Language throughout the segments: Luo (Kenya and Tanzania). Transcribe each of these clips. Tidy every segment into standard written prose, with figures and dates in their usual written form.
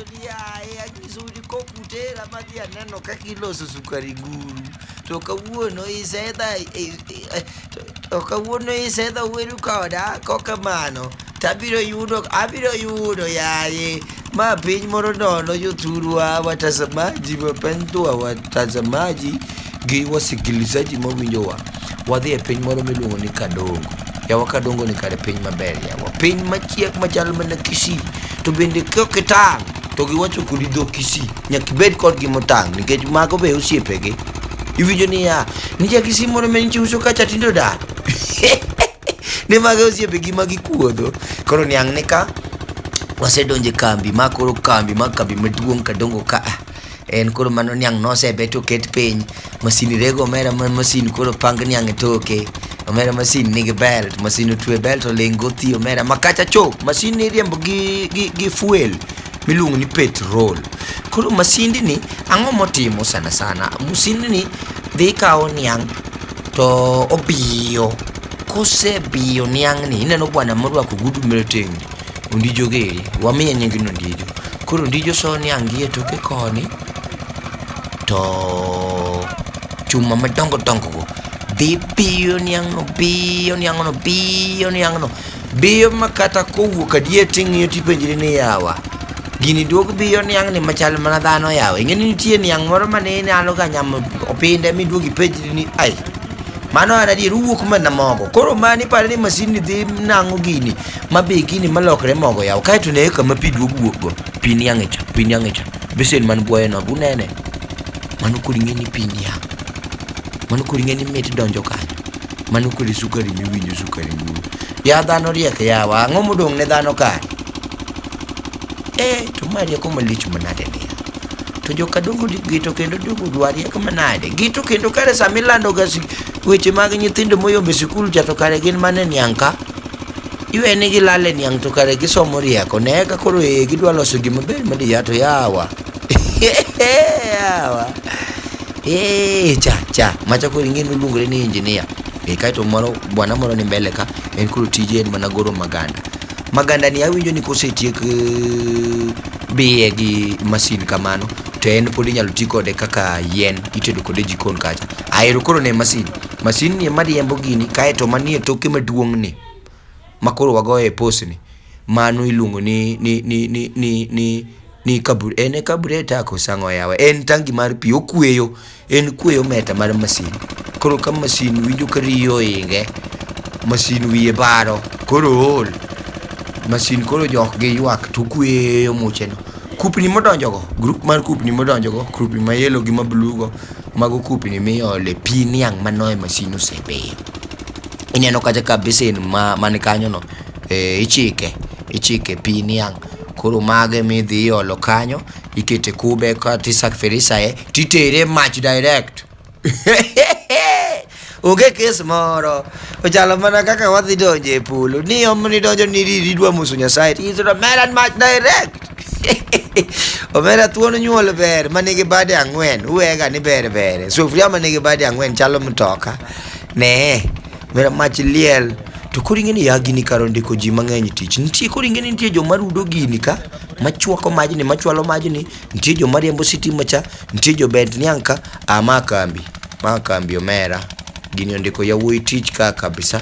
nyiso ni anyiso ni kokutera madhi aneno kaka iloso sukari guru to kawuono isedha weru koda kokamano abiro yudo yaye ma piny moro nono jothurwa watazamaji wapendwa watazamaji gi wasikilizaji mawinjowa wadhi e piny moro miluongo ni Kadongo. Yawa Kadongo ni kare piny maber yawa, piny machiek machalo mana Kisii, to bende kitang' to giwacho kodi dho Kisii nyaka ibed kod gimotang' nikech mago be osiepegi. Iwinjo niya ni ja Kisii moro mane uso kacha tindo dar ne mago osiepegi ma gikuodho. Koro niang' ni ka wasedonje kambi ma kambi maduong' Kadongo ka en koro mano niang' nosebet oket piny, masin rego omera masin koro pang niang' e toke, omera masin nigi belt, masin otwe belt oling gothi omera makacha chop, masin ni riembo gi fuel miluongo ni petrol. Koro masindi ni ang'o motimo sana masindi ni dhi kawo niang' to obiyo, kosebiyo niang' ni ineno bwana morwako gudu marateng' Ondijo geri, wamiya nyingi Ondijo. Koro Ondijo so niang' gi e toke koni to chuma madongo go dhi biyo niang'no biyo makata kowuok adier ting'iyo tipenjri ni yawa gini duog biyo niang' ni machal mana dhano yawa. Ing'eni nitie niang' moro mane inyalo ga nyamo opinde miduogi penjri ni ai mano adier wuok mana mogo. Koro mani pare ni masin ni dhi nang'o gini mabe gini malokre mogo yawa, kaeto ne kama pi duog wuokgo pi niang'e cha besen man buoye no bunene mano kodi ng'eni pi niang', mano kodi ng'eni mit donjo kanyo, mano kodi sukari miwinjo sukari guru. Ya dhano riek yawa, ang'o modong' ne dhano kare? To ma rieko malich manade niya, to jo Kadongo gito kendo duogo dwa rieko manade gito kendo kare samilando ga weche mag nyithindo moyombe sikul cha to kare gin mane niang' ka iwene gi lale niang' to kare gisomo rieko ne ka koro gidwa loso gimaber madiya to yawa yawa cha macha koro ing'eni oluongore ni engineer. Kaeto moro bwana moro ni mbele ka en koro tije en mana goro maganda ni awinjo ni kosetiek biye gi masin kamano to en pod inyalo ti kode kaka yien, itedo kode jikon kacha. Ahero koro ne masin ni mariembo gini kaeto manie toke maduong' ni makoro wagoye e posni mano iluongo ni kabureta kosang'o yawa, en tangi mar pi okweyo, en kweyo meta mar masin. Koro ka masin winjo ka riyo inge, masin wiye baro koro ol, masin koro jok gi ywak to kweyo mucheno. Kupni modonjogo, grup mar kupni modonjogo, kupni ma yelo gi ma blue go, mago kupni miole pi niang' manoe masin osebeyo. Ineno kacha ka besen mane kanyo no ichike pi niang'. Koro mage midhi iolo kanyo, ikete kube katisafirisae titere mach direct onge kes moro. Ochalo mana kaka wadhi donje e polo ni omni donjo ni ridwa muso Nyasaye tisoro meran mach direct omera thuon nyuol ber manigi bade 4 uwega ni ber sufria manigi bade 4 chalo mtoka ne mera mach liel. To koro ing'eni ya gini karo ndiko ji mang'eny tich. Nitie koro ing'eni nitie joma rudo gini ka machwako majni, machwalo majni, nitie joma riembo sitima cha, nitie jo bent niang' ka ma kambi omera gini ondiko yawuoyi tich ka kabisa.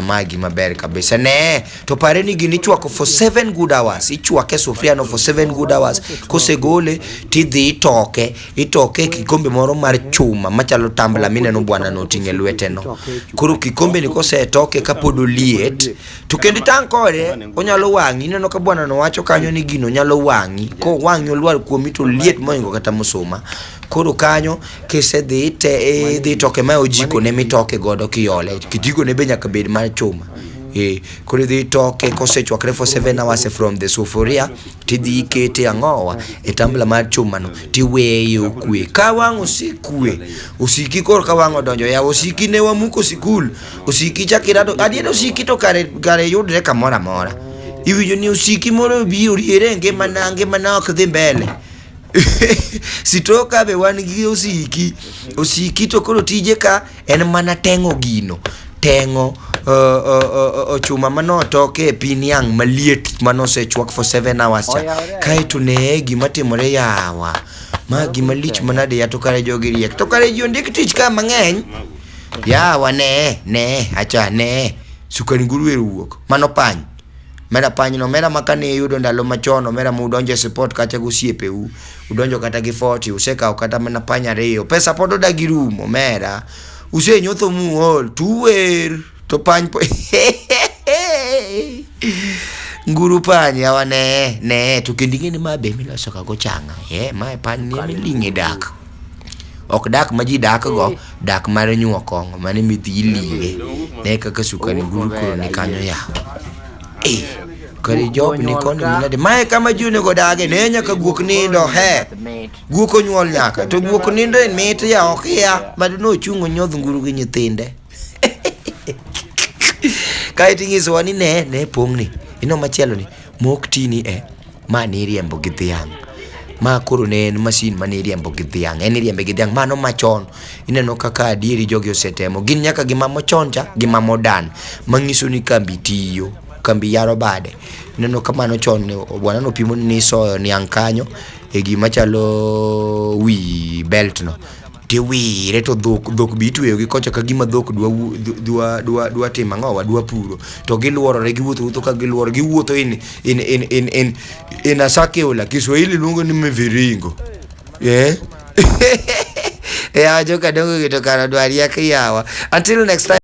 Ma gima ber kabisa ne. To pare ni gini chwako for 7 good hours, ichwake sufria no for 7 good hours. Kosegole tidhi itoke kikombe moro mar chuma machalo tambla mineno bwana no ting'e lwete no. Koro kikombe ni kosetoke kapod oliet to kendi tang' kode onyalo wang'i. Ineno ka bwana no wacho kanyo ni gino nyalo wang'i, ko wang'i olwar kuomi to liet moingo kata musoma. Koro kanyo kisedhi dhi toke ma ojiko ne mitoke godo kiole, kijiko ne be nyaka bed mar chuma. Koro dhi toke kosechwakre for 7 hours from the sufuria tidhi ikete ang'owa e tambla mar chuma no tiweye okwe. Ka wang' osekwe, osiki koro ka wang' odonjo ya osiki ne wamuko sikul, osiki chakirado adier osiki to kare yudre kamoro amora. Iwinjo ni osiki moro biro riere ngimana ok dhi mbele. Sitoka be wan gi osiki to koro tije ka en mana teng'o gino tengo chuma manotoke pi niang' maliet manosechwak for 7 hours cha kaeto ne gima timore yawa ma gima lich manade ya to kare jogi riek to kare ji ondik tich ka mang'eny yawa ne acha ne sukari nguruwe wuok mano pany mera panyno mera makane yudo ndalo machono mera mudonje support kacha gosiepe udonjo kata gi 40 usekaw kata mana panya ariyo pesa pod odagi rumo mera usenyotho muol tuwer to pany po nguru pany yawa ne to kendingene mabe miloso kago changa ma pany ne milinge dak ok dak ma ji dak go dak mar nyuokongo mane midhi linge ne kaka sukari nguru koro ni kanyo yawa kare job ni kono minade mae kama june go dage ne nyaka guok nindo guoko nyuol nyaka to guok nindo en mit ya okia maduno chungo nyodh nguru gi nyithinde kai tingiso wani ne pongni ino machielo ni mok tini ma ni riembo gi dhiang' ma koro ne en masin ma ni riembo gi dhiang' en riembe gi dhiang' mano machon ineno kaka adieri jogi osetemo gin nyaka gi mamo choncha gi mamo dan mangiso ni kambi tiyo kambi yaro bade neno kamano chon bwana no pimo ni soyo ni ankanyo e gima chalo wi belt no ti wire to dhok bitweyo gi kocha ka gima dhok dwa timo ang'o dwa puro to giluorore giwuotho ka giluoro giwuotho in asakeola Kiswahili luongo ni mviringo ya joka dongo to kana dwaria kiyawa until next time.